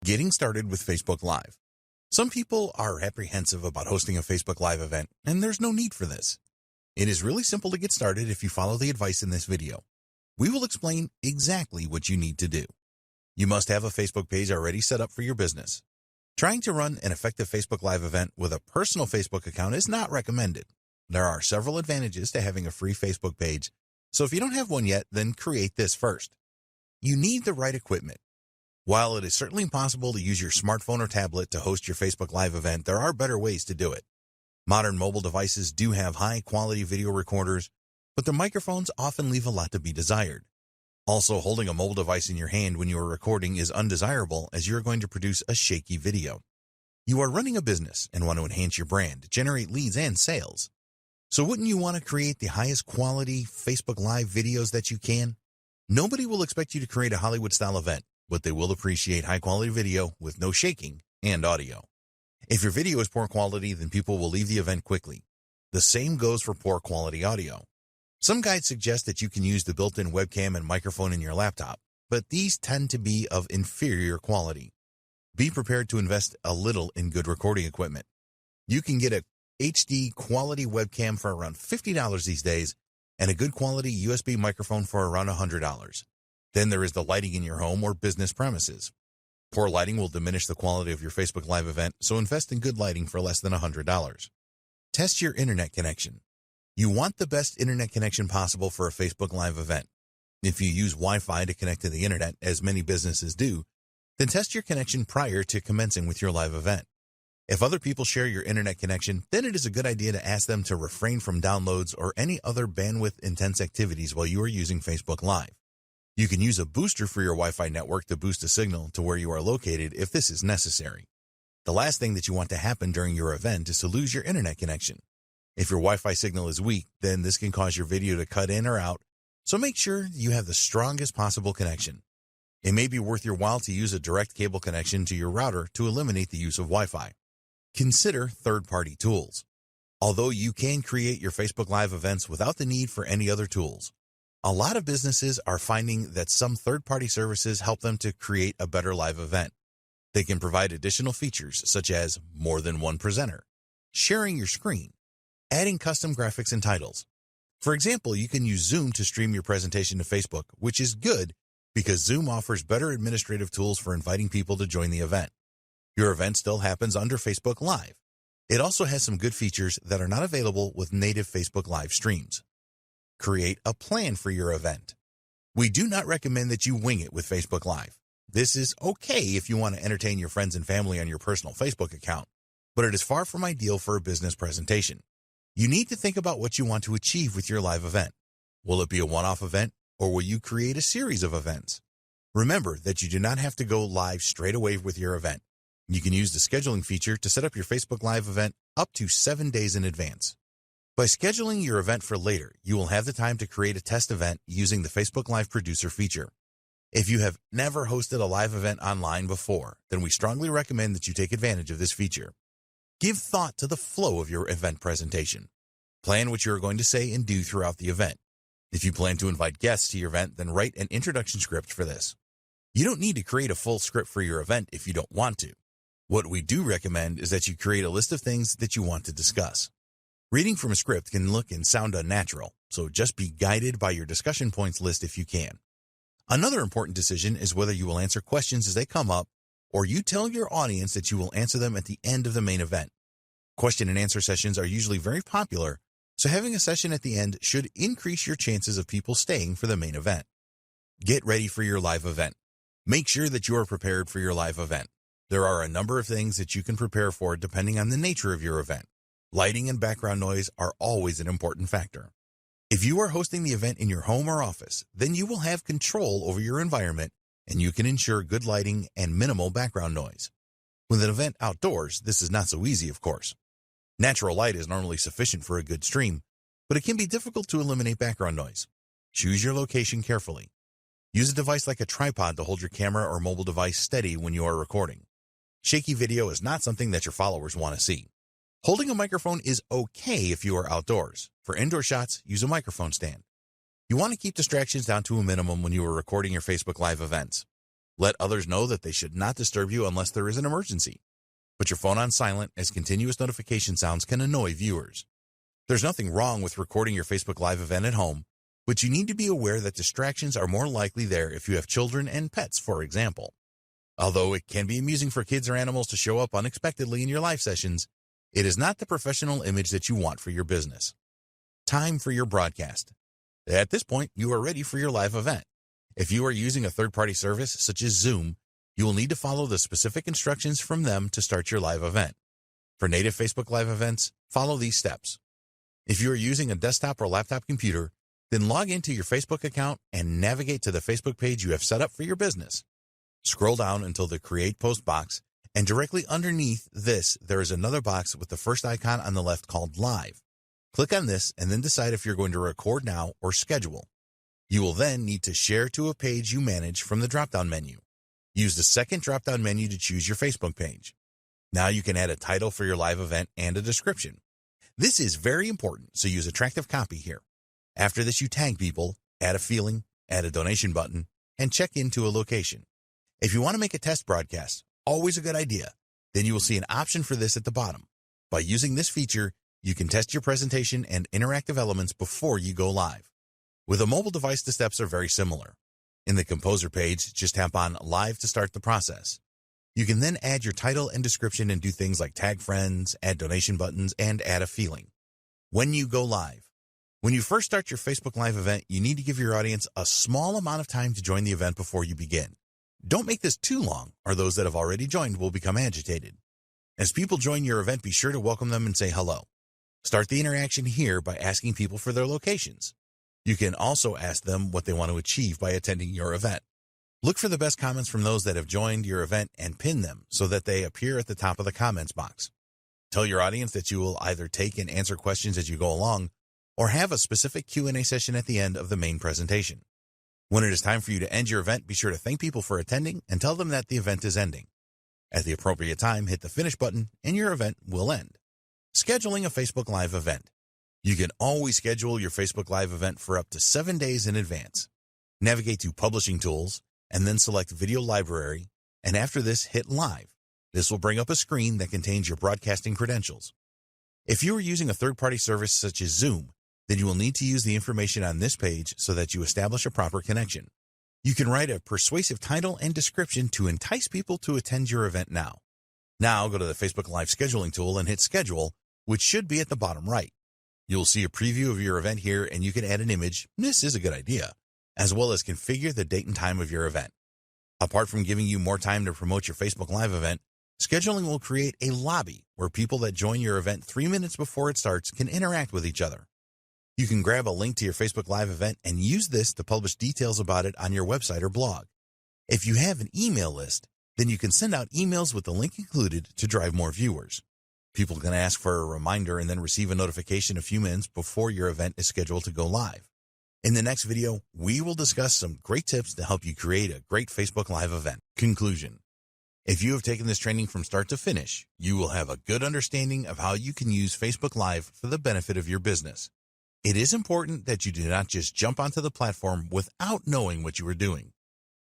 Getting started with Facebook Live. Some people are apprehensive about hosting a Facebook Live event, and there's no need for this. It is really simple to get started if you follow the advice in this video. We will explain exactly what you need to do. You must have a Facebook page already set up for your business. Trying to run an effective Facebook Live event with a personal Facebook account is not recommended. There are several advantages to having a free Facebook page, so if you don't have one yet, then create this first. You need the right equipment. While it is certainly possible to use your smartphone or tablet to host your Facebook Live event, there are better ways to do it. Modern mobile devices do have high-quality video recorders, but the microphones often leave a lot to be desired. Also, holding a mobile device in your hand when you are recording is undesirable, as you are going to produce a shaky video. You are running a business and want to enhance your brand, generate leads and sales. So wouldn't you want to create the highest quality Facebook Live videos that you can? Nobody will expect you to create a Hollywood-style event, but they will appreciate high-quality video with no shaking and audio. If your video is poor quality, then people will leave the event quickly. The same goes for poor quality audio. Some guides suggest that you can use the built-in webcam and microphone in your laptop, but these tend to be of inferior quality. Be prepared to invest a little in good recording equipment. You can get a HD quality webcam for around $50 these days, and a good quality USB microphone for around $100. Then there is the lighting in your home or business premises. Poor lighting will diminish the quality of your Facebook Live event, so invest in good lighting for less than $100. Test your internet connection. You want the best internet connection possible for a Facebook Live event. If you use Wi-Fi to connect to the internet, as many businesses do, then test your connection prior to commencing with your live event. If other people share your internet connection, then it is a good idea to ask them to refrain from downloads or any other bandwidth-intense activities while you are using Facebook Live. You can use a booster for your Wi-Fi network to boost a signal to where you are located if this is necessary. The last thing that you want to happen during your event is to lose your internet connection. If your Wi-Fi signal is weak, then this can cause your video to cut in or out, so make sure you have the strongest possible connection. It may be worth your while to use a direct cable connection to your router to eliminate the use of Wi-Fi. Consider third-party tools. Although you can create your Facebook Live events without the need for any other tools, a lot of businesses are finding that some third-party services help them to create a better live event. They can provide additional features such as more than one presenter, sharing your screen, adding custom graphics and titles. For example, you can use Zoom to stream your presentation to Facebook, which is good because Zoom offers better administrative tools for inviting people to join the event. Your event still happens under Facebook Live. It also has some good features that are not available with native Facebook Live streams. Create a plan for your event. We do not recommend that you wing it with Facebook Live. This is okay if you want to entertain your friends and family on your personal Facebook account, but it is far from ideal for a business presentation. You need to think about what you want to achieve with your live event. Will it be a one-off event, or will you create a series of events? Remember that you do not have to go live straight away with your event. You can use the scheduling feature to set up your Facebook Live event up to 7 days in advance. By scheduling your event for later, you will have the time to create a test event using the Facebook Live Producer feature. If you have never hosted a live event online before, then we strongly recommend that you take advantage of this feature. Give thought to the flow of your event presentation. Plan what you are going to say and do throughout the event. If you plan to invite guests to your event, then write an introduction script for this. You don't need to create a full script for your event if you don't want to. What we do recommend is that you create a list of things that you want to discuss. Reading from a script can look and sound unnatural, so just be guided by your discussion points list if you can. Another important decision is whether you will answer questions as they come up, or you tell your audience that you will answer them at the end of the main event. Question and answer sessions are usually very popular, so having a session at the end should increase your chances of people staying for the main event. Get ready for your live event. Make sure that you are prepared for your live event. There are a number of things that you can prepare for depending on the nature of your event. Lighting and background noise are always an important factor. If you are hosting the event in your home or office, then you will have control over your environment and you can ensure good lighting and minimal background noise. With an event outdoors, this is not so easy, of course. Natural light is normally sufficient for a good stream, but it can be difficult to eliminate background noise. Choose your location carefully. Use a device like a tripod to hold your camera or mobile device steady when you are recording. Shaky video is not something that your followers want to see. Holding a microphone is okay if you are outdoors. For indoor shots, use a microphone stand. You want to keep distractions down to a minimum when you are recording your Facebook Live events. Let others know that they should not disturb you unless there is an emergency. Put your phone on silent, as continuous notification sounds can annoy viewers. There's nothing wrong with recording your Facebook Live event at home, but you need to be aware that distractions are more likely there if you have children and pets, for example. Although it can be amusing for kids or animals to show up unexpectedly in your live sessions, it is not the professional image that you want for your business. Time for your broadcast. At this point, you are ready for your live event. If you are using a third-party service such as Zoom, you will need to follow the specific instructions from them to start your live event. For native Facebook Live events, follow these steps. If you are using a desktop or laptop computer, then log into your Facebook account and navigate to the Facebook page you have set up for your business. Scroll down until the Create Post box, and directly underneath this, there is another box with the first icon on the left called Live. Click on this and then decide if you're going to record now or schedule. You will then need to share to a page you manage from the drop-down menu. Use the second drop-down menu to choose your Facebook page. Now you can add a title for your live event and a description. This is very important, so use attractive copy here. After this, you tag people, add a feeling, add a donation button, and check into a location. If you want to make a test broadcast, always a good idea, then you will see an option for this at the bottom. By using this feature, you can test your presentation and interactive elements before you go live. With a mobile device, the steps are very similar. In the Composer page, just tap on Live to start the process. You can then add your title and description and do things like tag friends, add donation buttons, and add a feeling. When you go live. When you first start your Facebook Live event, you need to give your audience a small amount of time to join the event before you begin. Don't make this too long, or those that have already joined will become agitated. As people join your event, be sure to welcome them and say hello. Start the interaction here by asking people for their locations. You can also ask them what they want to achieve by attending your event. Look for the best comments from those that have joined your event and pin them so that they appear at the top of the comments box. Tell your audience that you will either take and answer questions as you go along or have a specific Q&A session at the end of the main presentation. When it is time for you to end your event, be sure to thank people for attending and tell them that the event is ending. At the appropriate time, hit the finish button and your event will end. Scheduling a Facebook Live event. You can always schedule your Facebook Live event for up to 7 days in advance. Navigate to Publishing Tools and then select Video Library, and after this, hit Live. This will bring up a screen that contains your broadcasting credentials. If you are using a third-party service such as Zoom, then you will need to use the information on this page so that you establish a proper connection. You can write a persuasive title and description to entice people to attend your event now. Now go to the Facebook Live scheduling tool and hit Schedule, which should be at the bottom right. You'll see a preview of your event here, and you can add an image. This is a good idea, as well as configure the date and time of your event. Apart from giving you more time to promote your Facebook Live event, scheduling will create a lobby where people that join your event 3 minutes before it starts can interact with each other. You can grab a link to your Facebook Live event and use this to publish details about it on your website or blog. If you have an email list, then you can send out emails with the link included to drive more viewers. People can ask for a reminder and then receive a notification a few minutes before your event is scheduled to go live. In the next video, we will discuss some great tips to help you create a great Facebook Live event. Conclusion. If you have taken this training from start to finish, you will have a good understanding of how you can use Facebook Live for the benefit of your business. It is important that you do not just jump onto the platform without knowing what you are doing.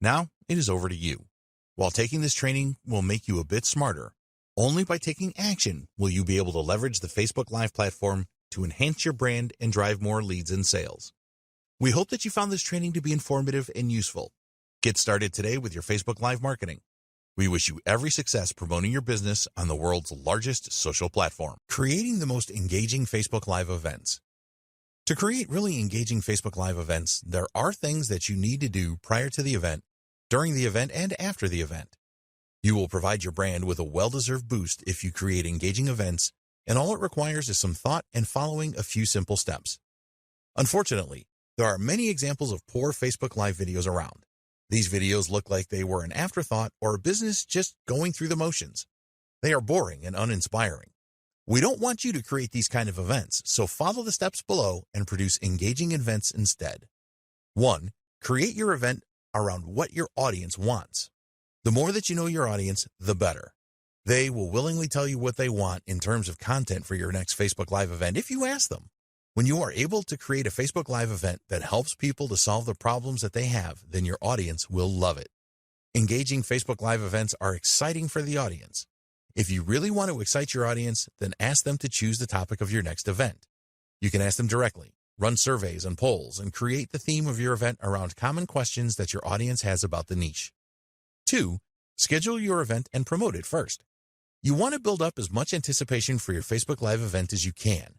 Now, it is over to you. While taking this training will make you a bit smarter, only by taking action will you be able to leverage the Facebook Live platform to enhance your brand and drive more leads and sales. We hope that you found this training to be informative and useful. Get started today with your Facebook Live marketing. We wish you every success promoting your business on the world's largest social platform. Creating the most engaging Facebook Live events. To create really engaging Facebook Live events, there are things that you need to do prior to the event, during the event, and after the event. You will provide your brand with a well-deserved boost if you create engaging events, and all it requires is some thought and following a few simple steps. Unfortunately, there are many examples of poor Facebook Live videos around. These videos look like they were an afterthought or a business just going through the motions. They are boring and uninspiring. We don't want you to create these kind of events, so follow the steps below and produce engaging events instead. 1. Create your event around what your audience wants. The more that you know your audience, the better. They will willingly tell you what they want in terms of content for your next Facebook Live event if you ask them. When you are able to create a Facebook Live event that helps people to solve the problems that they have, then your audience will love it. Engaging Facebook Live events are exciting for the audience. If you really want to excite your audience, then ask them to choose the topic of your next event. You can ask them directly, run surveys and polls, and create the theme of your event around common questions that your audience has about the niche. 2. Schedule your event and promote it first. You want to build up as much anticipation for your Facebook Live event as you can.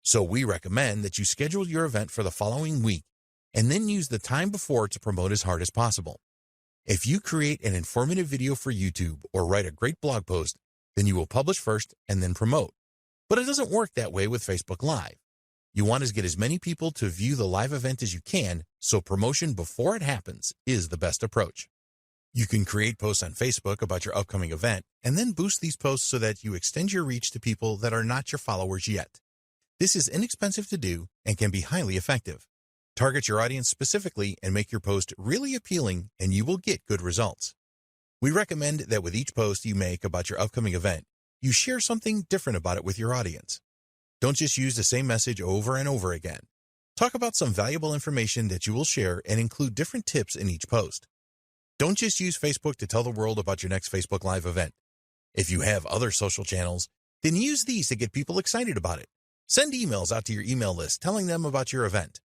So we recommend that you schedule your event for the following week and then use the time before to promote as hard as possible. If you create an informative video for YouTube or write a great blog post, then you will publish first and then promote. But it doesn't work that way with Facebook Live. You want to get as many people to view the live event as you can, so promotion before it happens is the best approach. You can create posts on Facebook about your upcoming event and then boost these posts so that you extend your reach to people that are not your followers yet. This is inexpensive to do and can be highly effective. Target your audience specifically and make your post really appealing, and you will get good results. We recommend that with each post you make about your upcoming event, you share something different about it with your audience. Don't just use the same message over and over again. Talk about some valuable information that you will share and include different tips in each post. Don't just use Facebook to tell the world about your next Facebook Live event. If you have other social channels, then use these to get people excited about it. Send emails out to your email list telling them about your event.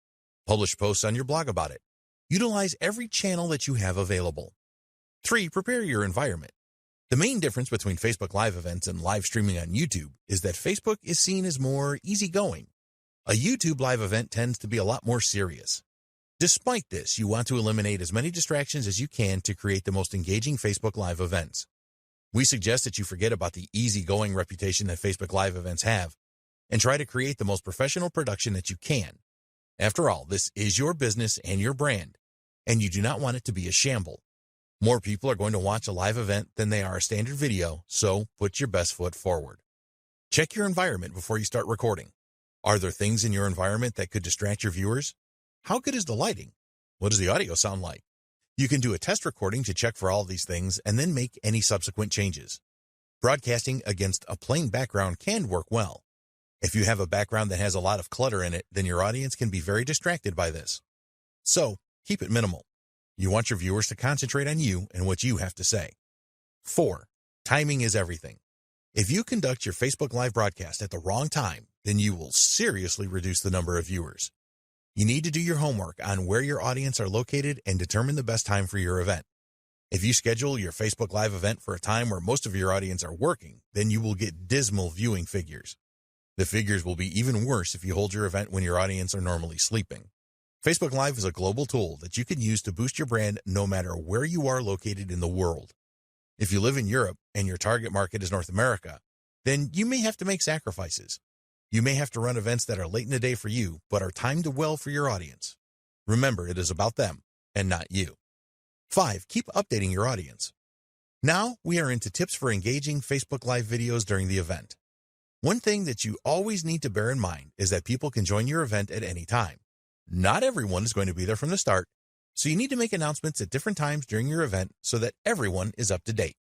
Publish posts on your blog about it. Utilize every channel that you have available. 3. Prepare your environment. The main difference between Facebook Live events and live streaming on YouTube is that Facebook is seen as more easygoing. A YouTube Live event tends to be a lot more serious. Despite this, you want to eliminate as many distractions as you can to create the most engaging Facebook Live events. We suggest that you forget about the easygoing reputation that Facebook Live events have and try to create the most professional production that you can. After all, this is your business and your brand, and you do not want it to be a shamble. More people are going to watch a live event than they are a standard video, so put your best foot forward. Check your environment before you start recording. Are there things in your environment that could distract your viewers? How good is the lighting? What does the audio sound like? You can do a test recording to check for all of these things and then make any subsequent changes. Broadcasting against a plain background can work well. If you have a background that has a lot of clutter in it, then your audience can be very distracted by this. So, keep it minimal. You want your viewers to concentrate on you and what you have to say. 4. Timing is everything. If you conduct your Facebook Live broadcast at the wrong time, then you will seriously reduce the number of viewers. You need to do your homework on where your audience are located and determine the best time for your event. If you schedule your Facebook Live event for a time where most of your audience are working, then you will get dismal viewing figures. The figures will be even worse if you hold your event when your audience are normally sleeping. Facebook Live is a global tool that you can use to boost your brand no matter where you are located in the world. If you live in Europe and your target market is North America, then you may have to make sacrifices. You may have to run events that are late in the day for you, but are timed well for your audience. Remember, it is about them and not you. 5. Keep updating your audience. Now we are into tips for engaging Facebook Live videos during the event. One thing that you always need to bear in mind is that people can join your event at any time. Not everyone is going to be there from the start, so you need to make announcements at different times during your event so that everyone is up to date.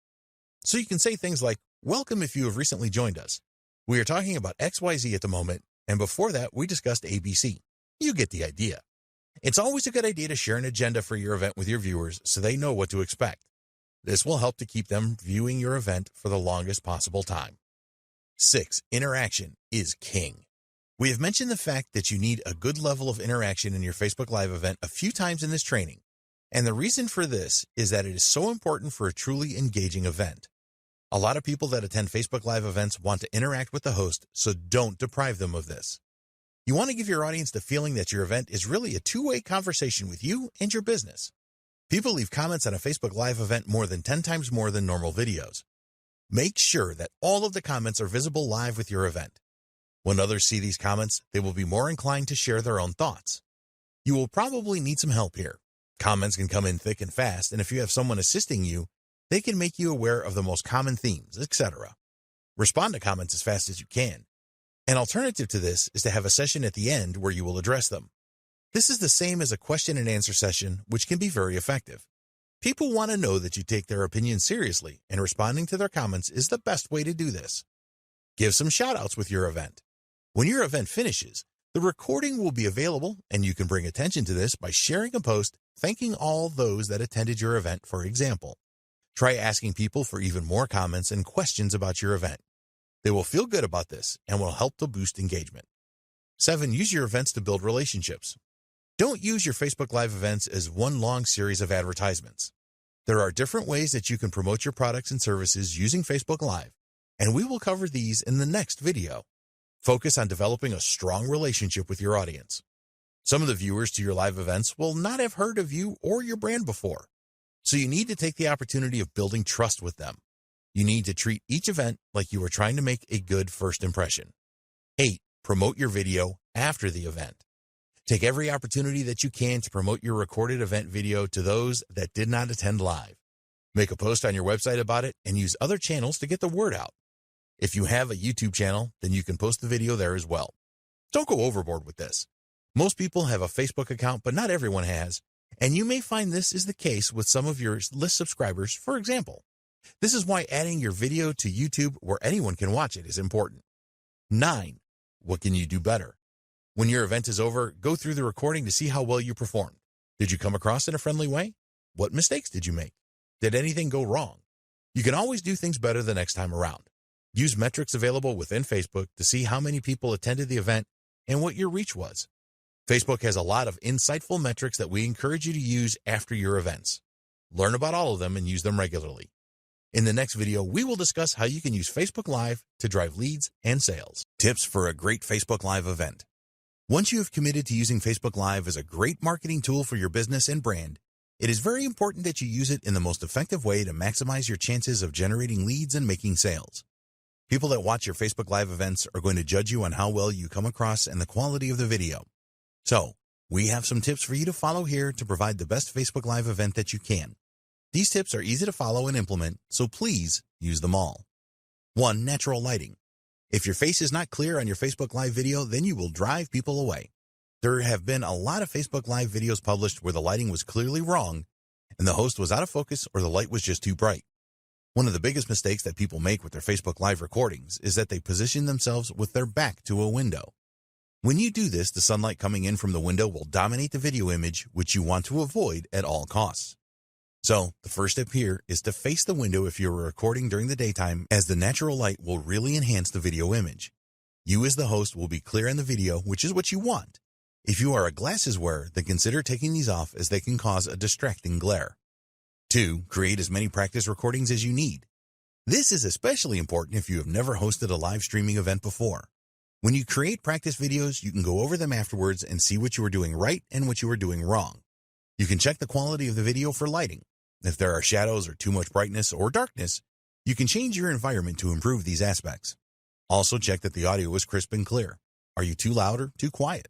So you can say things like, "Welcome if you have recently joined us. We are talking about XYZ at the moment, and before that we discussed ABC. You get the idea." It's always a good idea to share an agenda for your event with your viewers so they know what to expect. This will help to keep them viewing your event for the longest possible time. 6. Interaction is king. We have mentioned the fact that you need a good level of interaction in your Facebook Live event a few times in this training, and the reason for this is that it is so important for a truly engaging event. A lot of people that attend Facebook Live events want to interact with the host, so don't deprive them of this. You want to give your audience the feeling that your event is really a two-way conversation with you and your business. People leave comments on a Facebook Live event more than 10 times more than normal videos. Make sure that all of the comments are visible live with your event. When others see these comments, they will be more inclined to share their own thoughts. You will probably need some help here. Comments can come in thick and fast, and if you have someone assisting you, they can make you aware of the most common themes, etc. Respond to comments as fast as you can. An alternative to this is to have a session at the end where you will address them. This is the same as a question and answer session, which can be very effective. People want to know that you take their opinions seriously, and responding to their comments is the best way to do this. Give some shout-outs with your event. When your event finishes, the recording will be available, and you can bring attention to this by sharing a post thanking all those that attended your event, for example. Try asking people for even more comments and questions about your event. They will feel good about this and will help to boost engagement. 7. Use your events to build relationships. Don't use your Facebook Live events as one long series of advertisements. There are different ways that you can promote your products and services using Facebook Live, and we will cover these in the next video. Focus on developing a strong relationship with your audience. Some of the viewers to your live events will not have heard of you or your brand before, so you need to take the opportunity of building trust with them. You need to treat each event like you are trying to make a good first impression. 8. Promote your video after the event. Take every opportunity that you can to promote your recorded event video to those that did not attend live. Make a post on your website about it and use other channels to get the word out. If you have a YouTube channel, then you can post the video there as well. Don't go overboard with this. Most people have a Facebook account, but not everyone has, and you may find this is the case with some of your list subscribers, for example. This is why adding your video to YouTube where anyone can watch it is important. 9. What can you do better? When your event is over, go through the recording to see how well you performed. Did you come across in a friendly way? What mistakes did you make? Did anything go wrong? You can always do things better the next time around. Use metrics available within Facebook to see how many people attended the event and what your reach was. Facebook has a lot of insightful metrics that we encourage you to use after your events. Learn about all of them and use them regularly. In the next video, we will discuss how you can use Facebook Live to drive leads and sales. Tips for a great Facebook Live event. Once you have committed to using Facebook Live as a great marketing tool for your business and brand, it is very important that you use it in the most effective way to maximize your chances of generating leads and making sales. People that watch your Facebook Live events are going to judge you on how well you come across and the quality of the video. So, we have some tips for you to follow here to provide the best Facebook Live event that you can. These tips are easy to follow and implement, so please use them all. 1. Natural lighting. If your face is not clear on your Facebook Live video, then you will drive people away. There have been a lot of Facebook Live videos published where the lighting was clearly wrong and the host was out of focus or the light was just too bright. One of the biggest mistakes that people make with their Facebook Live recordings is that they position themselves with their back to a window. When you do this, the sunlight coming in from the window will dominate the video image, which you want to avoid at all costs. So, the first step here is to face the window if you are recording during the daytime, as the natural light will really enhance the video image. You as the host will be clear in the video, which is what you want. If you are a glasses wearer, then consider taking these off as they can cause a distracting glare. 2. Create as many practice recordings as you need. This is especially important if you have never hosted a live streaming event before. When you create practice videos, you can go over them afterwards and see what you are doing right and what you are doing wrong. You can check the quality of the video for lighting. If there are shadows or too much brightness or darkness, you can change your environment to improve these aspects. Also check that the audio is crisp and clear. Are you too loud or too quiet?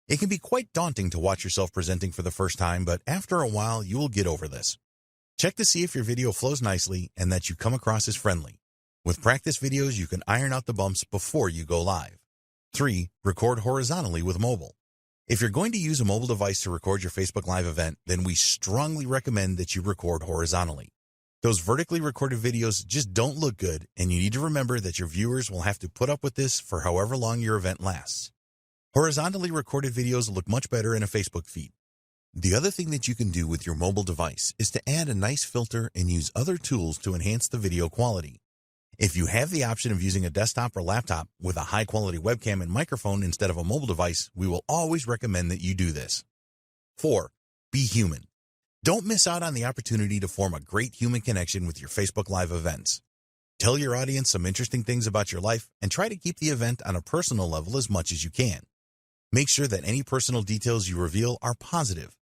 It can be quite daunting to watch yourself presenting for the first time, but after a while, you will get over this. Check to see if your video flows nicely and that you come across as friendly. With practice videos, you can iron out the bumps before you go live. 3. Record horizontally with mobile. If you're going to use a mobile device to record your Facebook Live event, then we strongly recommend that you record horizontally. Those vertically recorded videos just don't look good, and you need to remember that your viewers will have to put up with this for however long your event lasts. Horizontally recorded videos look much better in a Facebook feed. The other thing that you can do with your mobile device is to add a nice filter and use other tools to enhance the video quality. If you have the option of using a desktop or laptop with a high-quality webcam and microphone instead of a mobile device, we will always recommend that you do this. 4. Be human. Don't miss out on the opportunity to form a great human connection with your Facebook Live events. Tell your audience some interesting things about your life and try to keep the event on a personal level as much as you can. Make sure that any personal details you reveal are positive.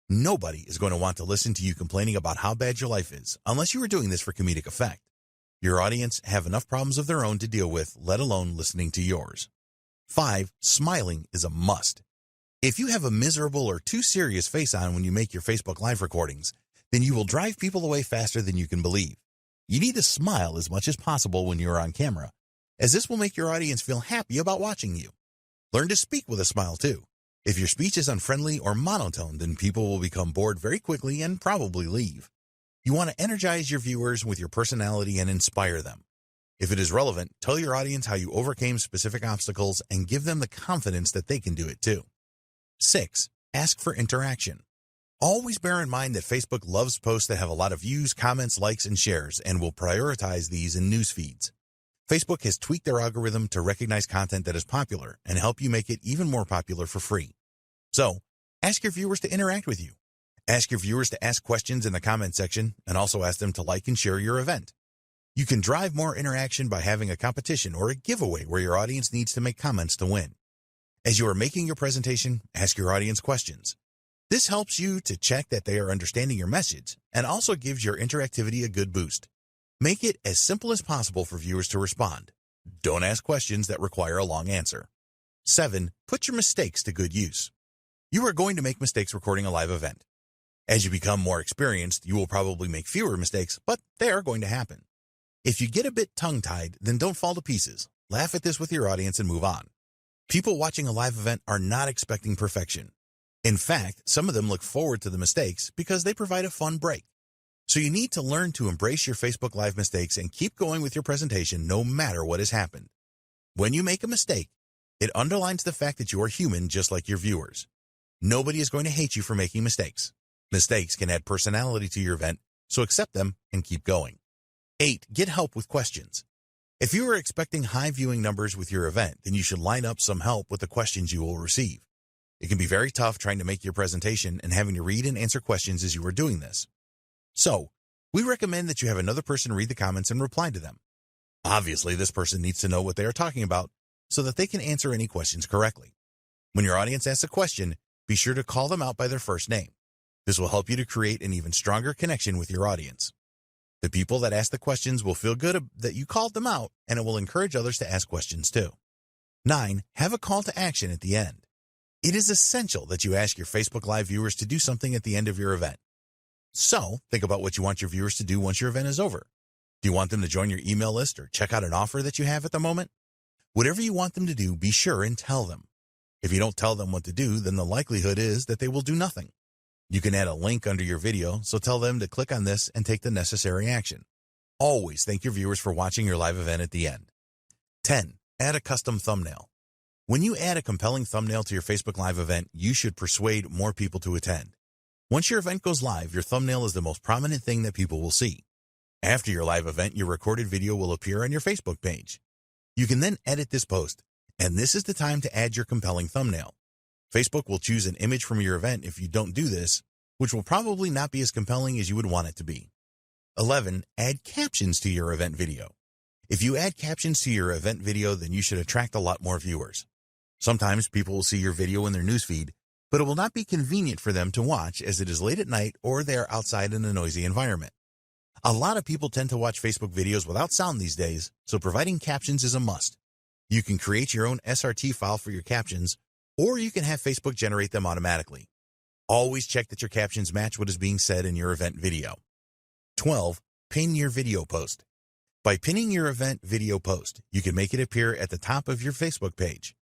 Nobody is going to want to listen to you complaining about how bad your life is unless you are doing this for comedic effect. Your audience have enough problems of their own to deal with, let alone listening to yours. 5. Smiling is a must. If you have a miserable or too serious face on when you make your Facebook Live recordings, then you will drive people away faster than you can believe. You need to smile as much as possible when you are on camera, as this will make your audience feel happy about watching you. Learn to speak with a smile too. If your speech is unfriendly or monotone, then people will become bored very quickly and probably leave. You want to energize your viewers with your personality and inspire them. If it is relevant, tell your audience how you overcame specific obstacles and give them the confidence that they can do it too. 6. Ask for interaction. Always bear in mind that Facebook loves posts that have a lot of views, comments, likes, and shares, and will prioritize these in news feeds. Facebook has tweaked their algorithm to recognize content that is popular and help you make it even more popular for free. So, ask your viewers to interact with you. Ask your viewers to ask questions in the comment section and also ask them to like and share your event. You can drive more interaction by having a competition or a giveaway where your audience needs to make comments to win. As you are making your presentation, ask your audience questions. This helps you to check that they are understanding your message and also gives your interactivity a good boost. Make it as simple as possible for viewers to respond. Don't ask questions that require a long answer. 7. Put your mistakes to good use. You are going to make mistakes recording a live event. As you become more experienced, you will probably make fewer mistakes, but they are going to happen. If you get a bit tongue-tied, then don't fall to pieces. Laugh at this with your audience and move on. People watching a live event are not expecting perfection. In fact, some of them look forward to the mistakes because they provide a fun break. So you need to learn to embrace your Facebook Live mistakes and keep going with your presentation no matter what has happened. When you make a mistake, it underlines the fact that you are human just like your viewers. Nobody is going to hate you for making mistakes. Mistakes can add personality to your event, so accept them and keep going. 8. Get help with questions. If you are expecting high viewing numbers with your event, then you should line up some help with the questions you will receive. It can be very tough trying to make your presentation and having to read and answer questions as you are doing this. So, we recommend that you have another person read the comments and reply to them. Obviously, this person needs to know what they are talking about so that they can answer any questions correctly. When your audience asks a question, be sure to call them out by their first name. This will help you to create an even stronger connection with your audience. The people that ask the questions will feel good that you called them out, and it will encourage others to ask questions too. 9. Have a call to action at the end. It is essential that you ask your Facebook Live viewers to do something at the end of your event. So, think about what you want your viewers to do once your event is over. Do you want them to join your email list or check out an offer that you have at the moment? Whatever you want them to do, be sure and tell them. If you don't tell them what to do, then the likelihood is that they will do nothing. You can add a link under your video, so tell them to click on this and take the necessary action. Always thank your viewers for watching your live event at the end. 10. Add a custom thumbnail. When you add a compelling thumbnail to your Facebook Live event, you should persuade more people to attend. Once your event goes live, your thumbnail is the most prominent thing that people will see. After your live event, your recorded video will appear on your Facebook page. You can then edit this post, and this is the time to add your compelling thumbnail. Facebook will choose an image from your event if you don't do this, which will probably not be as compelling as you would want it to be. 11. Add captions to your event video. If you add captions to your event video, then you should attract a lot more viewers. Sometimes people will see your video in their newsfeed, but it will not be convenient for them to watch as it is late at night or they are outside in a noisy environment. A lot of people tend to watch Facebook videos without sound these days, so providing captions is a must. You can create your own SRT file for your captions, or you can have Facebook generate them automatically. Always check that your captions match what is being said in your event video. 12. Pin your video post. By pinning your event video post, you can make it appear at the top of your Facebook page.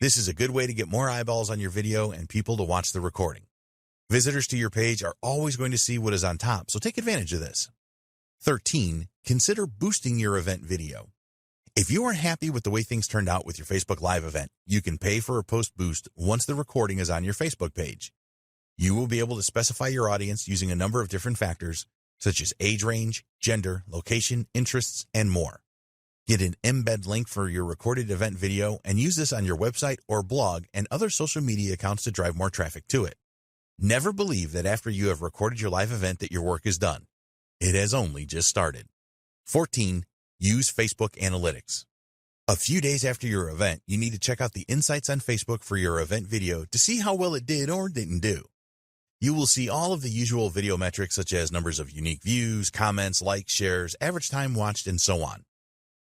This is a good way to get more eyeballs on your video and people to watch the recording. Visitors to your page are always going to see what is on top, so take advantage of this. 13. Consider boosting your event video. If you are happy with the way things turned out with your Facebook Live event, you can pay for a post boost once the recording is on your Facebook page. You will be able to specify your audience using a number of different factors, such as age range, gender, location, interests, and more. Get an embed link for your recorded event video and use this on your website or blog and other social media accounts to drive more traffic to it. Never believe that after you have recorded your live event that your work is done. It has only just started. 14. Use Facebook Analytics. A few days after your event, you need to check out the insights on Facebook for your event video to see how well it did or didn't do. You will see all of the usual video metrics such as numbers of unique views, comments, likes, shares, average time watched, and so on.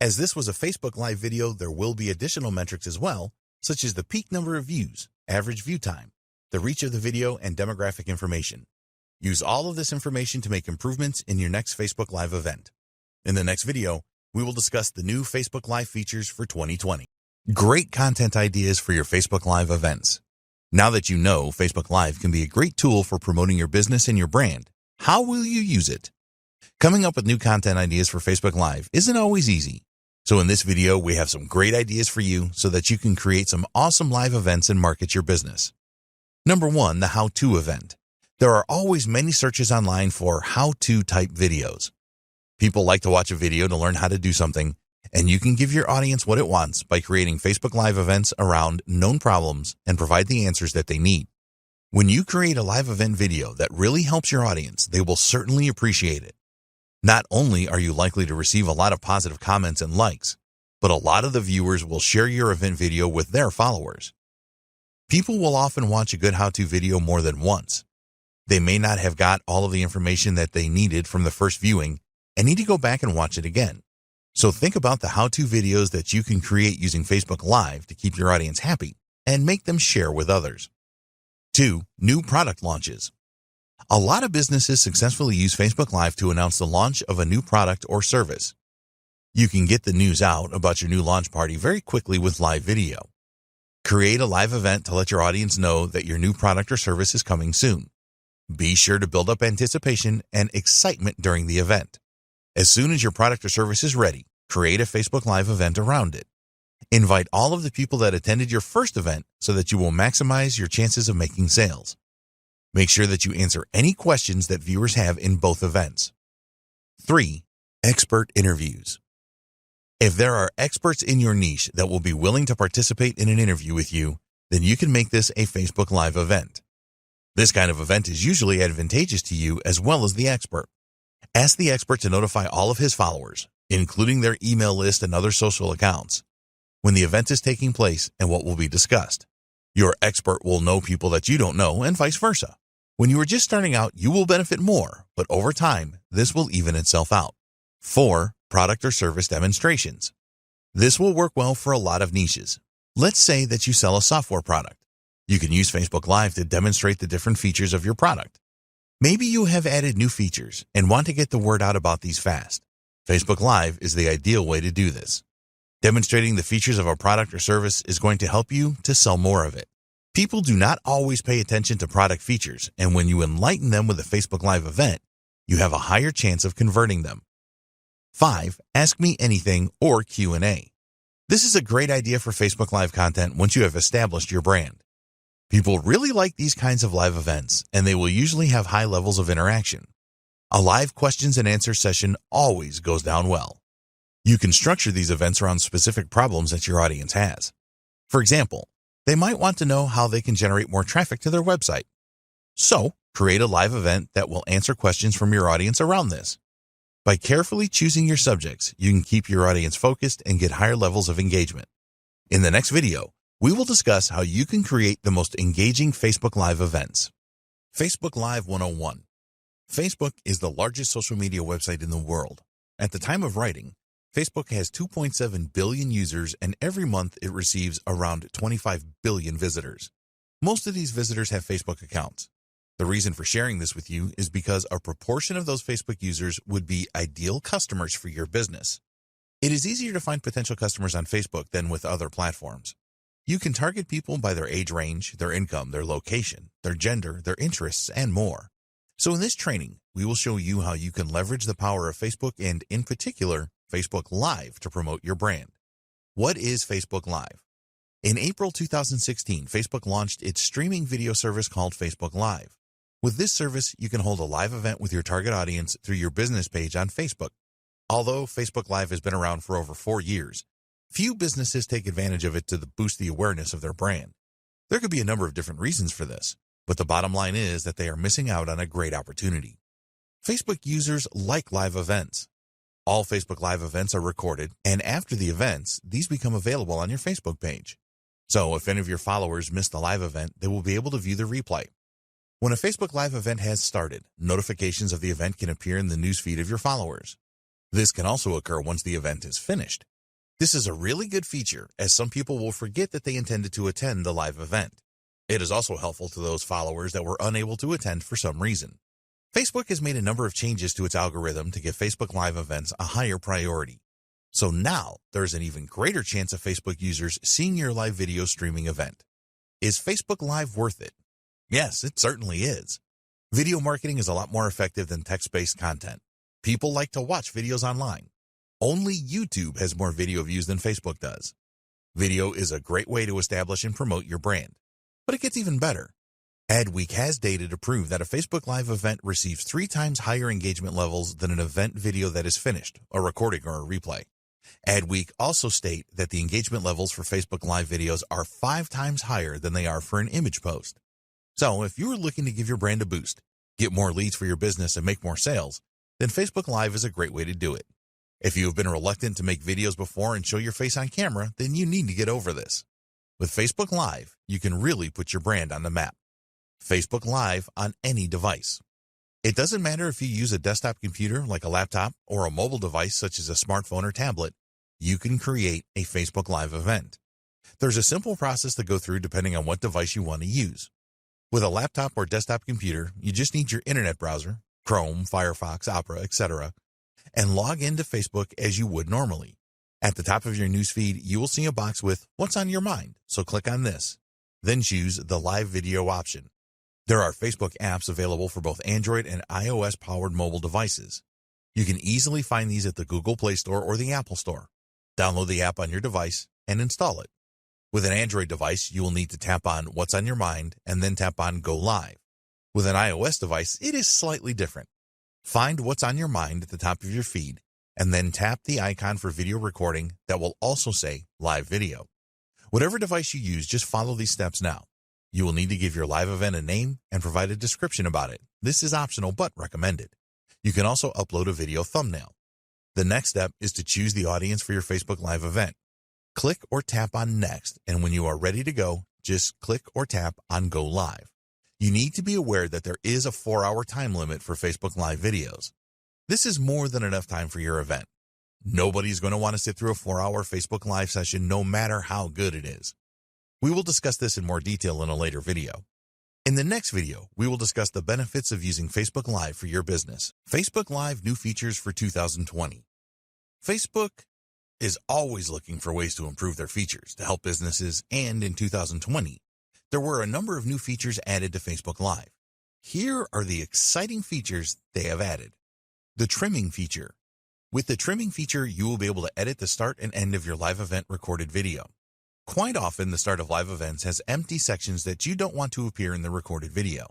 As this was a Facebook Live video, there will be additional metrics as well, such as the peak number of views, average view time, the reach of the video, and demographic information. Use all of this information to make improvements in your next Facebook Live event. In the next video, we will discuss the new Facebook Live features for 2020. Great content ideas for your Facebook Live events. Now that you know Facebook Live can be a great tool for promoting your business and your brand, how will you use it? Coming up with new content ideas for Facebook Live isn't always easy. So in this video, we have some great ideas for you so that you can create some awesome live events and market your business. Number 1, the how-to event. There are always many searches online for how-to type videos. People like to watch a video to learn how to do something, and you can give your audience what it wants by creating Facebook Live events around known problems and provide the answers that they need. When you create a live event video that really helps your audience, they will certainly appreciate it. Not only are you likely to receive a lot of positive comments and likes, but a lot of the viewers will share your event video with their followers. People will often watch a good how-to video more than once. They may not have got all of the information that they needed from the first viewing and need to go back and watch it again. So think about the how-to videos that you can create using Facebook Live to keep your audience happy and make them share with others. 2. New product launches. A lot of businesses successfully use Facebook Live to announce the launch of a new product or service. You can get the news out about your new launch party very quickly with live video. Create a live event to let your audience know that your new product or service is coming soon. Be sure to build up anticipation and excitement during the event. As soon as your product or service is ready, create a Facebook Live event around it. Invite all of the people that attended your first event so that you will maximize your chances of making sales. Make sure that you answer any questions that viewers have in both events. 3. Expert interviews. If there are experts in your niche that will be willing to participate in an interview with you, then you can make this a Facebook Live event. This kind of event is usually advantageous to you as well as the expert. Ask the expert to notify all of his followers, including their email list and other social accounts, when the event is taking place and what will be discussed. Your expert will know people that you don't know and vice versa. When you are just starting out, you will benefit more, but over time, this will even itself out. 4. Product or service demonstrations. This will work well for a lot of niches. Let's say that you sell a software product. You can use Facebook Live to demonstrate the different features of your product. Maybe you have added new features and want to get the word out about these fast. Facebook Live is the ideal way to do this. Demonstrating the features of a product or service is going to help you to sell more of it. People do not always pay attention to product features, and when you enlighten them with a Facebook Live event, you have a higher chance of converting them. 5. Ask Me Anything or Q&A. This is a great idea for Facebook Live content once you have established your brand. People really like these kinds of live events, and they will usually have high levels of interaction. A live questions and answers session always goes down well. You can structure these events around specific problems that your audience has. For example, they might want to know how they can generate more traffic to their website. So, create a live event that will answer questions from your audience around this. By carefully choosing your subjects, you can keep your audience focused and get higher levels of engagement. In the next video, we will discuss how you can create the most engaging Facebook Live events. Facebook Live 101. Facebook is the largest social media website in the world. At the time of writing, Facebook has 2.7 billion users, and every month it receives around 25 billion visitors. Most of these visitors have Facebook accounts. The reason for sharing this with you is because a proportion of those Facebook users would be ideal customers for your business. It is easier to find potential customers on Facebook than with other platforms. You can target people by their age range, their income, their location, their gender, their interests, and more. So in this training, we will show you how you can leverage the power of Facebook and, in particular, Facebook Live to promote your brand. What is Facebook Live? In April 2016, Facebook launched its streaming video service called Facebook Live. With this service, you can hold a live event with your target audience through your business page on Facebook. Although Facebook Live has been around for over 4 years, few businesses take advantage of it to boost the awareness of their brand. There could be a number of different reasons for this, but the bottom line is that they are missing out on a great opportunity. Facebook users like live events. All Facebook Live events are recorded, and after the events, these become available on your Facebook page. So if any of your followers missed the live event, they will be able to view the replay. When a Facebook Live event has started, notifications of the event can appear in the newsfeed of your followers. This can also occur once the event is finished. This is a really good feature, as some people will forget that they intended to attend the live event. It is also helpful to those followers that were unable to attend for some reason. Facebook has made a number of changes to its algorithm to give Facebook Live events a higher priority. So now, there's an even greater chance of Facebook users seeing your live video streaming event. Is Facebook Live worth it? Yes, it certainly is. Video marketing is a lot more effective than text-based content. People like to watch videos online. Only YouTube has more video views than Facebook does. Video is a great way to establish and promote your brand. But it gets even better. Adweek has data to prove that a Facebook Live event receives 3 times higher engagement levels than an event video that is finished, a recording or a replay. Adweek also state that the engagement levels for Facebook Live videos are 5 times higher than they are for an image post. So if you are looking to give your brand a boost, get more leads for your business, and make more sales, then Facebook Live is a great way to do it. If you have been reluctant to make videos before and show your face on camera, then you need to get over this. With Facebook Live, you can really put your brand on the map. Facebook Live on any device. It doesn't matter if you use a desktop computer like a laptop or a mobile device such as a smartphone or tablet, you can create a Facebook Live event. There's a simple process to go through depending on what device you want to use. With a laptop or desktop computer, you just need your internet browser, Chrome, Firefox, Opera, etc., and log into Facebook as you would normally. At the top of your newsfeed, you will see a box with What's on Your Mind, so click on this. Then choose the Live Video option. There are Facebook apps available for both Android and iOS-powered mobile devices. You can easily find these at the Google Play Store or the Apple Store. Download the app on your device and install it. With an Android device, you will need to tap on What's on Your Mind and then tap on Go Live. With an iOS device, it is slightly different. Find What's on Your Mind at the top of your feed and then tap the icon for video recording that will also say Live Video. Whatever device you use, just follow these steps now. You will need to give your live event a name and provide a description about it. This is optional but recommended. You can also upload a video thumbnail. The next step is to choose the audience for your Facebook Live event. Click or tap on Next, and when you are ready to go, just click or tap on Go Live. You need to be aware that there is a 4-hour time limit for Facebook Live videos. This is more than enough time for your event. Nobody's going to want to sit through a 4-hour Facebook Live session no matter how good it is. We will discuss this in more detail in a later video. In the next video, we will discuss the benefits of using Facebook Live for your business. Facebook Live new features for 2020. Facebook is always looking for ways to improve their features to help businesses, and in 2020, there were a number of new features added to Facebook Live. Here are the exciting features they have added. The trimming feature. With the trimming feature, you will be able to edit the start and end of your live event recorded video. Quite often, the start of live events has empty sections that you don't want to appear in the recorded video.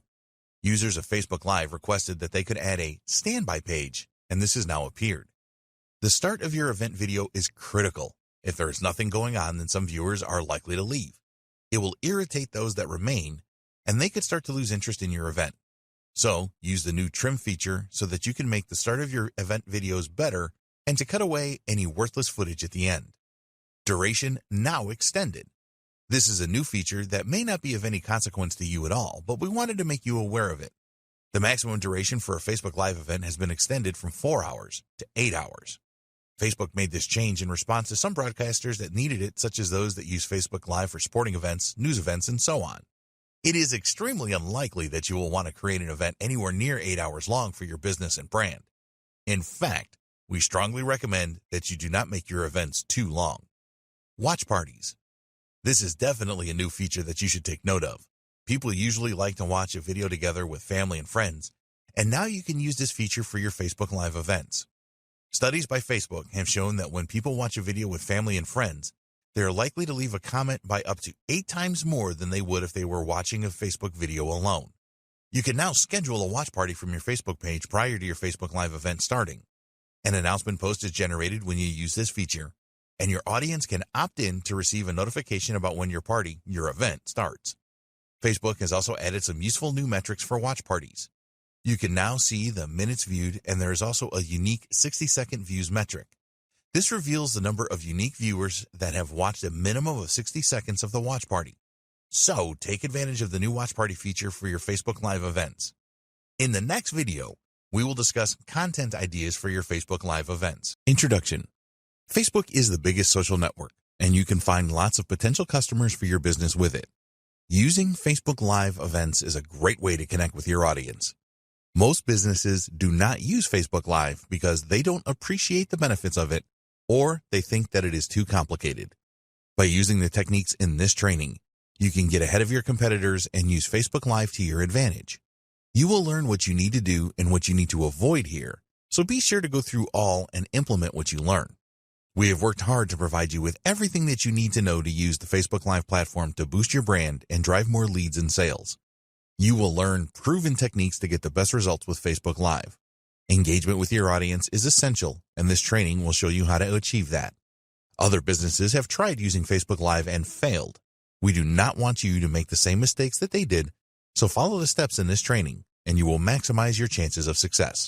Users of Facebook Live requested that they could add a standby page, and this has now appeared. The start of your event video is critical. If there is nothing going on, then some viewers are likely to leave. It will irritate those that remain, and they could start to lose interest in your event. So, use the new trim feature so that you can make the start of your event videos better and to cut away any worthless footage at the end. Duration now extended. This is a new feature that may not be of any consequence to you at all, but we wanted to make you aware of it. The maximum duration for a Facebook Live event has been extended from 4 hours to 8 hours. Facebook made this change in response to some broadcasters that needed it, such as those that use Facebook Live for sporting events, news events, and so on. It is extremely unlikely that you will want to create an event anywhere near 8 hours long for your business and brand. In fact, we strongly recommend that you do not make your events too long. Watch parties. This is definitely a new feature that you should take note of. People usually like to watch a video together with family and friends, and now you can use this feature for your Facebook Live events. Studies by Facebook have shown that when people watch a video with family and friends, they are likely to leave a comment by up to 8 times more than they would if they were watching a Facebook video alone. You can now schedule a watch party from your Facebook page prior to your Facebook Live event starting. An announcement post is generated when you use this feature, and your audience can opt in to receive a notification about when your event starts. Facebook has also added some useful new metrics for watch parties. You can now see the minutes viewed, and there is also a unique 60-second views metric. This reveals the number of unique viewers that have watched a minimum of 60 seconds of the watch party. So, take advantage of the new watch party feature for your Facebook Live events. In the next video, we will discuss content ideas for your Facebook Live events. Introduction. Facebook is the biggest social network, and you can find lots of potential customers for your business with it. Using Facebook Live events is a great way to connect with your audience. Most businesses do not use Facebook Live because they don't appreciate the benefits of it, or they think that it is too complicated. By using the techniques in this training, you can get ahead of your competitors and use Facebook Live to your advantage. You will learn what you need to do and what you need to avoid here, so be sure to go through all and implement what you learn. We have worked hard to provide you with everything that you need to know to use the Facebook Live platform to boost your brand and drive more leads and sales. You will learn proven techniques to get the best results with Facebook Live. Engagement with your audience is essential, and this training will show you how to achieve that. Other businesses have tried using Facebook Live and failed. We do not want you to make the same mistakes that they did, so follow the steps in this training, and you will maximize your chances of success.